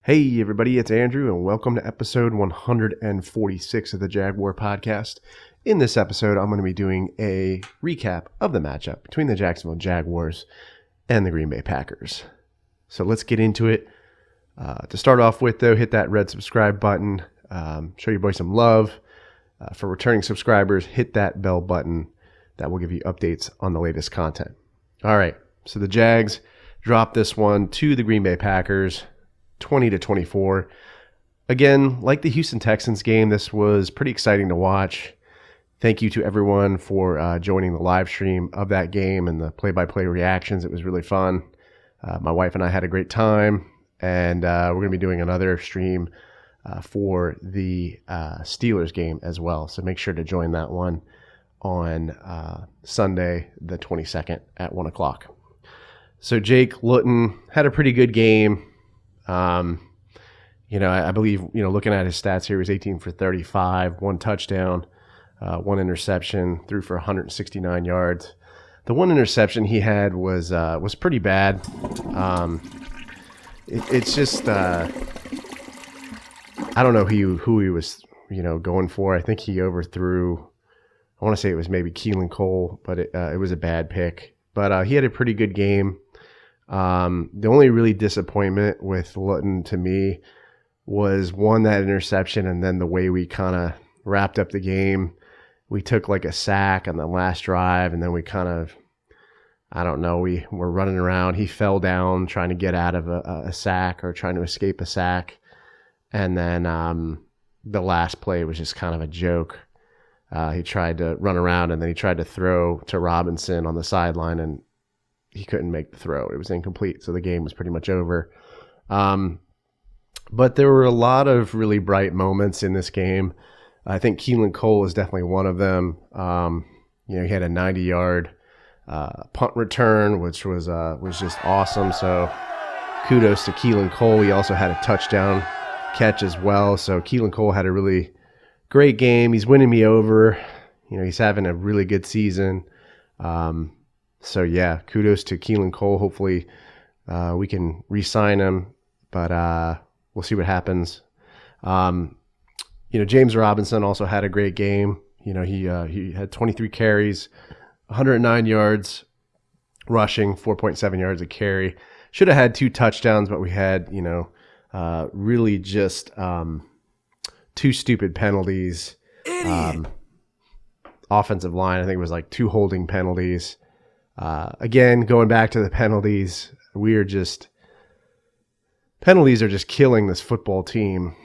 Hey everybody, it's Andrew and welcome to episode 146 of the Jaguar podcast. In this episode, I'm going to be doing a recap of the matchup between the Jacksonville Jaguars and the Green Bay Packers. So let's get into it. To start off with though, hit that red subscribe button. Show your boy some love. For returning subscribers, hit that bell button. That will give you updates on the latest content. All right, so the Jags dropped this one to the Green Bay Packers. 20-24. Again, like the Houston Texans game, this was pretty exciting to watch. Thank you to everyone for joining the live stream of that game and the play-by-play reactions. It was really fun. My wife and I had a great time, and we're going to be doing another stream for the Steelers game as well. So make sure to join that one on Sunday, the 22nd at 1 o'clock. So Jake Luton had a pretty good game. I believe, looking at his stats here, he was 18 for 35, one touchdown, one interception, threw for 169 yards. The one interception he had was pretty bad. It's just, I don't know who he was, going for. I think he overthrew, I want to say it was maybe Keelan Cole, but it was a bad pick. But he had a pretty good game. The only really disappointment with Luton to me was that interception, and then the way we kind of wrapped up the game. We took like a sack on the last drive, and then we kind of, we were running around. He fell down trying to get out of a sack or trying to escape a sack. And then the last play was just kind of a joke. He tried to run around, and then he tried to throw to Robinson on the sideline, and he couldn't make the throw. It was incomplete, so the game was pretty much over. But there were a lot of really bright moments in this game. I think Keelan Cole is definitely one of them. He had a 90-yard punt return, which was just awesome. So kudos to Keelan Cole. He also had a touchdown catch as well. So Keelan Cole had a really great game. He's winning me over. He's having a really good season. So, yeah, kudos to Keelan Cole. Hopefully we can re-sign him, but we'll see what happens. James Robinson also had a great game. He had 23 carries, 109 yards rushing, 4.7 yards a carry. Should have had 2 touchdowns, but we had, really just 2 stupid penalties. Offensive line, I think it was like 2 holding penalties. Again, going back to the penalties, penalties are just killing this football team.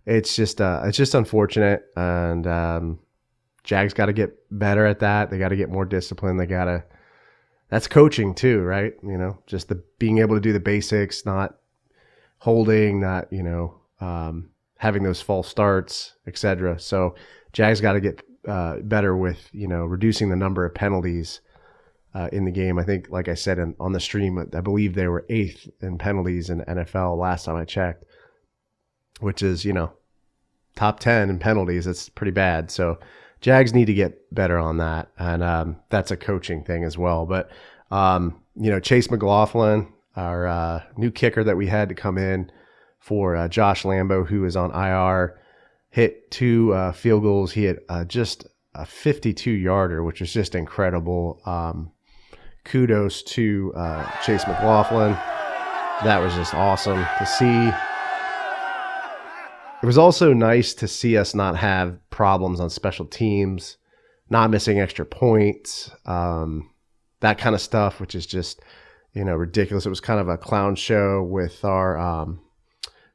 It's just unfortunate, and Jags got to get better at that. They got to get more discipline. That's coaching too, right? Just being able to do the basics, not holding, not having those false starts, etc. So Jags got to get better with reducing the number of penalties in the game. I think, like I said on the stream, I believe they were 8th in penalties in the NFL last time I checked, which is top 10 in penalties. That's pretty bad. So Jags need to get better on that, and that's a coaching thing as well. But Chase McLaughlin, our new kicker that we had to come in for Josh Lambo, who is on IR, hit 2 field goals. He hit just a 52-yarder, which was just incredible. Kudos to Chase McLaughlin. That was just awesome to see. It was also nice to see us not have problems on special teams, not missing extra points, that kind of stuff, which is just, ridiculous. It was kind of a clown show with our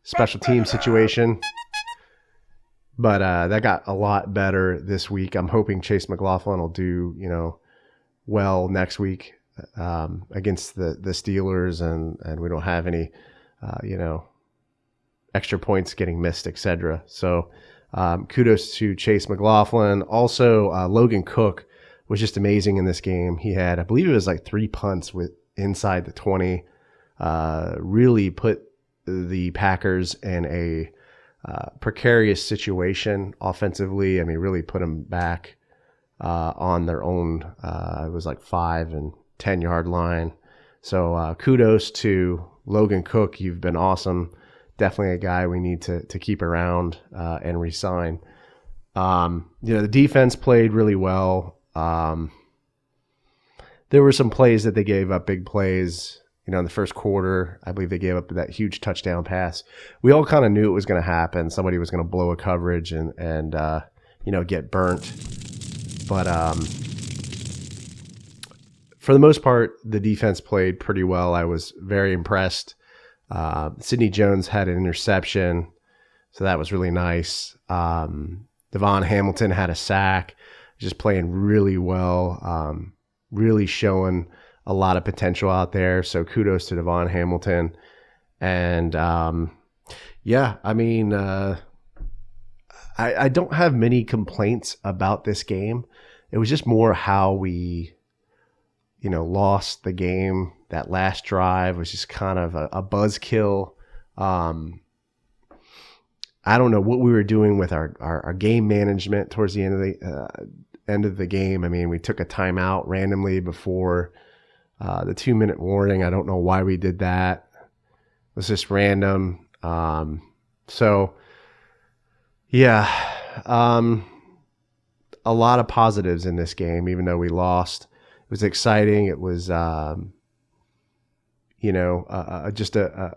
special team situation. But that got a lot better this week. I'm hoping Chase McLaughlin will do, well next week against the Steelers, and we don't have any, extra points getting missed, etc. So kudos to Chase McLaughlin. Also, Logan Cook was just amazing in this game. He had, I believe it was like 3 punts with inside the 20. Really put the Packers in a precarious situation offensively. I mean, really put them back on their own. It was like 5 and 10 yard line. So kudos to Logan Cook, you've been awesome. Definitely a guy we need to keep around and re-sign. The defense played really well. There were some plays that they gave up, big plays. In the first quarter, I believe they gave up that huge touchdown pass. We all kind of knew it was going to happen. Somebody was going to blow a coverage and get burnt. But for the most part, the defense played pretty well. I was very impressed. Sidney Jones had an interception, so that was really nice. Devon Hamilton had a sack, just playing really well, really showing a lot of potential out there. So kudos to Devon Hamilton. And I don't have many complaints about this game. It was just more how we, lost the game. That last drive was just kind of a buzzkill. I don't know what we were doing with our game management towards the end of the game. I mean, we took a timeout randomly before the 2-minute warning. I don't know why we did that. It was just random. A lot of positives in this game, even though we lost. It was exciting. It was, just a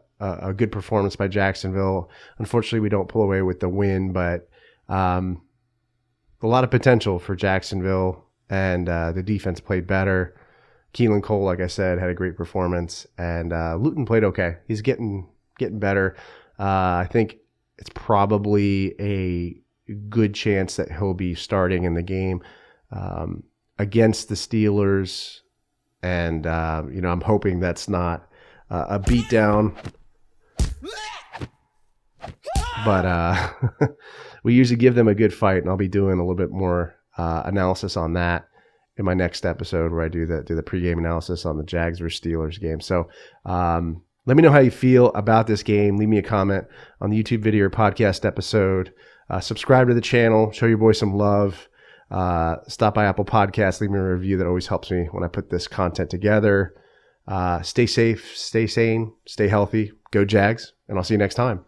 good performance by Jacksonville. Unfortunately, we don't pull away with the win, but a lot of potential for Jacksonville, and the defense played better. Keelan Cole, like I said, had a great performance, and Luton played okay. He's getting better. I think it's probably a good chance that he'll be starting in the game against the Steelers, and I'm hoping that's not a beatdown. But we usually give them a good fight, and I'll be doing a little bit more analysis on that in my next episode, where I do the pregame analysis on the Jags versus Steelers game. So let me know how you feel about this game. Leave me a comment on the YouTube video or podcast episode. Subscribe to the channel. Show your boy some love. Stop by Apple Podcasts. Leave me a review. That always helps me when I put this content together. Stay safe, stay sane, stay healthy. Go Jags, and I'll see you next time.